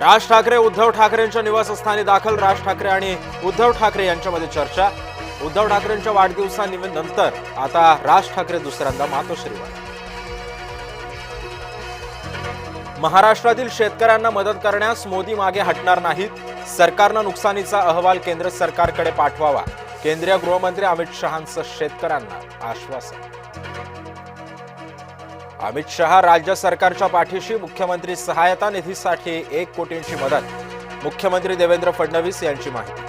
राज ठाकरे उद्धव ठाकरेंच्या निवासस्थानी दाखल. राज ठाकरे आणि उद्धव ठाकरे यांच्यामध्ये चर्चा. उद्धव ठाकरेंच्या वाढदिवसानंतर आता राज ठाकरे दुसऱ्यांदा मातोश्रीवर. महाराष्ट्रातील शेतकऱ्यांना मदत करण्यास मोदी मागे हटणार नाहीत. सरकारनं नुकसानीचा अहवाल केंद्र सरकारकडे पाठवावा. केंद्रीय गृहमंत्री अमित शहांचं शेतकऱ्यांना आश्वासन. अमित शहा राज्य सरकारच्या पाठीशी. मुख्यमंत्री सहायता निधीसाठी 1 कोटींची मदत. मुख्यमंत्री देवेंद्र फडणवीस यांची माहिती.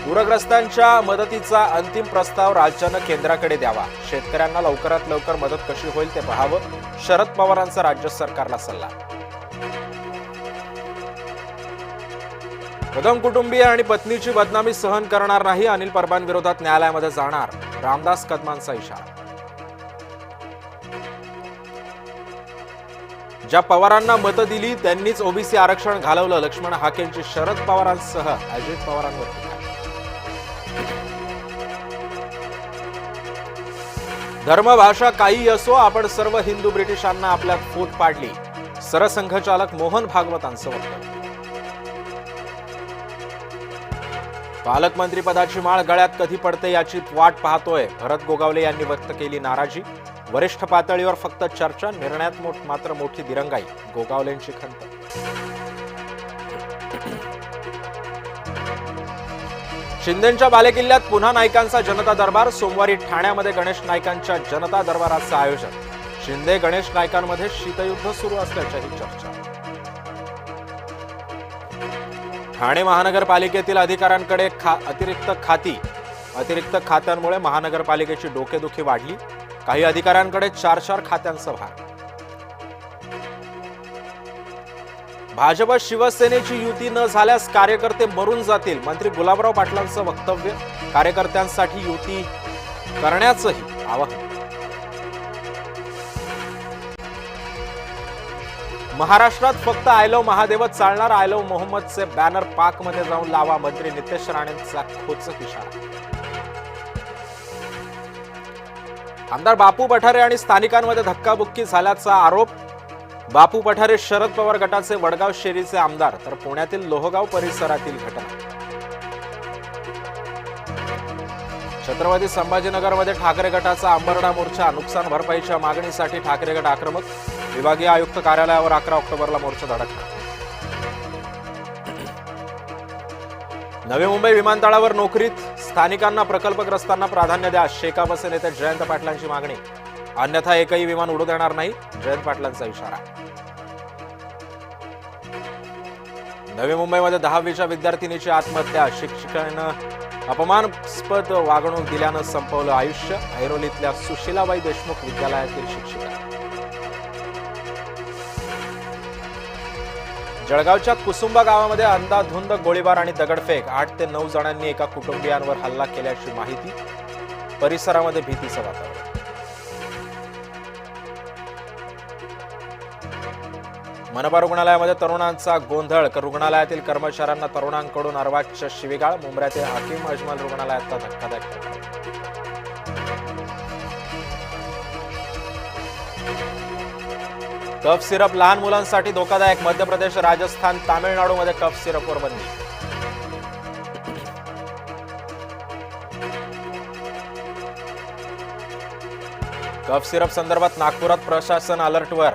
पूरग्रस्तांच्या मदतीचा अंतिम प्रस्ताव राज्यानं केंद्राकडे द्यावा. शेतकऱ्यांना लवकरात लवकर मदत कशी होईल ते पाहावं. शरद पवारांचा राज्य सरकारला सल्ला. कदम कुटुंबीय आणि पत्नीची बदनामी सहन करणार नाही. अनिल परबांविरोधात न्यायालयामध्ये जाणार. रामदास कदमांचा इशारा. ज्या पवारांना मतं दिली त्यांनीच ओबीसी आरक्षण घालवलं. लक्ष्मण हाकेंची शरद पवारांसह अजित पवारांवर टीका. धर्म भाषा काही असो, आपण सर्व हिंदू ब्रिटिशांना आपल्यात फूट पाडली. सरसंघचालक मोहन भागवतांचं वक्तव्य. पालकमंत्री पदाची माळ गळ्यात कधी पडते याची वाट पाहतोय. भरत गोगावले यांनी व्यक्त केली नाराजी. वरिष्ठ पातळीवर फक्त चर्चा, निर्णयात मात्र मोठी दिरंगाई. गोगावलेंची खंत. शिंदेंच्या बालेकिल्ल्यात पुन्हा नाईकांचा जनता दरबार. सोमवारी ठाण्यामध्ये गणेश नाईकांच्या जनता दरबाराचं आयोजन. शिंदे गणेश नाईकांमध्ये शीतयुद्ध सुरू असल्याच्याही चर्चा. ठाणे महानगरपालिकेतील अधिकाऱ्यांकडे अतिरिक्त खात्यांमुळे महानगरपालिकेची डोकेदुखी वाढली. काही अधिकाऱ्यांकडे 4 खात्यांचा भार. भाजप शिवसेनेची युती न झाल्यास कार्यकर्ते मरून जातील. मंत्री गुलाबराव पाटलांचं वक्तव्य. कार्यकर्त्यांसाठी युती करण्याचंही आवाहन. महाराष्ट्रात फक्त आय लव्ह महादेवच चालणार. आय लव्ह मोहम्मदचे बॅनर पाकमध्ये जाऊन लावा. मंत्री नितेश राणेंचा खोचक इशारा. आमदार बापू पठारे आणि स्थानिकांमध्ये धक्काबुक्की झाल्याचा आरोप. बापू पठारे शरद पवार गटाचे वडगाव शेरीचे आमदार, तर पुण्यातील लोहगाव परिसरातील घटना. छत्रपती संभाजीनगरमध्ये ठाकरे गटाचा अंबरडा मोर्चा. नुकसान भरपाईच्या मागणीसाठी ठाकरे गट आक्रमक. विभागीय आयुक्त कार्यालयावर 11 ऑक्टोबरला मोर्चा धडकणार. नवी मुंबई विमानतळावर नोकरीत स्थानिकांना प्रकल्पग्रस्तांना प्राधान्य द्या. शेकापचे नेते जयंत पाटलांची मागणी. अन्यथा एकही विमान उडू देणार नाही. जयंत पाटलांचा इशारा. नवी मुंबईमध्ये 10वीच्या विद्यार्थिनीची आत्महत्या. शिक्षकानं अपमानास्पद वागणूक दिल्यानं संपवलं आयुष्य. ऐरोलीतल्या सुशीलाबाई देशमुख विद्यालयातील शिक्षिका. जळगावच्या कुसुंबा गावामध्ये अंधाधुंद गोळीबार आणि दगडफेक. 8 ते 9 जणांनी एका कुटुंबियांवर हल्ला केल्याची माहिती. परिसरामध्ये भीतीचं वातावरण. मनपा रुग्णालयामध्ये तरुणांचा गोंधळ. रुग्णालयातील कर्मचाऱ्यांना तरुणांकडून अर्वाच्य शिवीगाळ. मुंब्र्यातील हाकीम अजमल रुग्णालयातला धक्कादायक प्रकार. कफ सिरप लहान मुलांसाठी धोकादायक. मध्य प्रदेश, राजस्थान, तामिळनाडूमध्ये कफ सिरपवर बंदी. कफ सिरप संदर्भात नागपुरात प्रशासन अलर्टवर.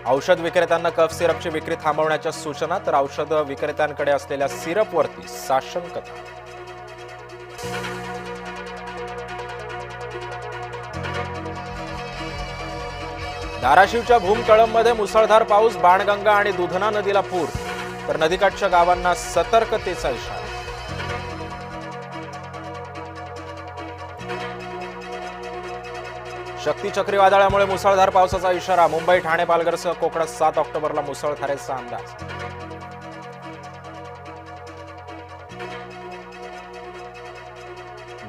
औषध विक्रेत्यांना कफ सिरपची विक्री थांबवण्याच्या सूचना. तर औषध विक्रेत्यांकडे असलेल्या सिरपवरती साशंकता. धाराशिवच्या भूमकळंबमध्ये मुसळधार पाऊस. बाणगंगा आणि दुधना नदीला पूर. तर नदीकाठच्या गावांना सतर्कतेचा इशारा. शक्ती चक्रीवादळामुळे मुसळधार पावसाचा इशारा. मुंबई, ठाणे, पालघरसह कोकणात 7 ऑक्टोबरला मुसळधारेचा अंदाज.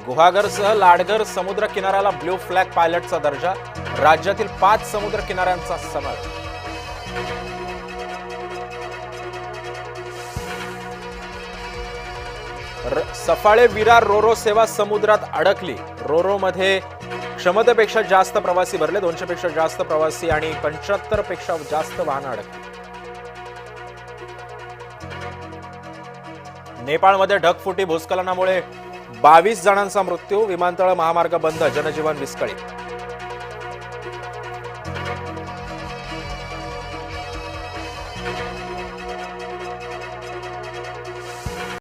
गुहागरसह लाडघर समुद्र किनाऱ्याला ब्ल्यू फ्लॅग पायलटचा दर्जा. राज्यातील 5 समुद्र किनाऱ्यांचा समावेश. सफाळे विरार रोरो सेवा समुद्रात अडकली. रोरोमध्ये क्षमतेपेक्षा जास्त प्रवासी भरले, 200 पेक्षा जास्त प्रवासी आणि 75 पेक्षा जास्त वाहनं अडकली. नेपाळमध्ये ढगफुटी, भूस्खलनामुळे 22 जणांचा मृत्यू, विमानतळ महामार्ग बंद, जनजीवन विस्कळीत.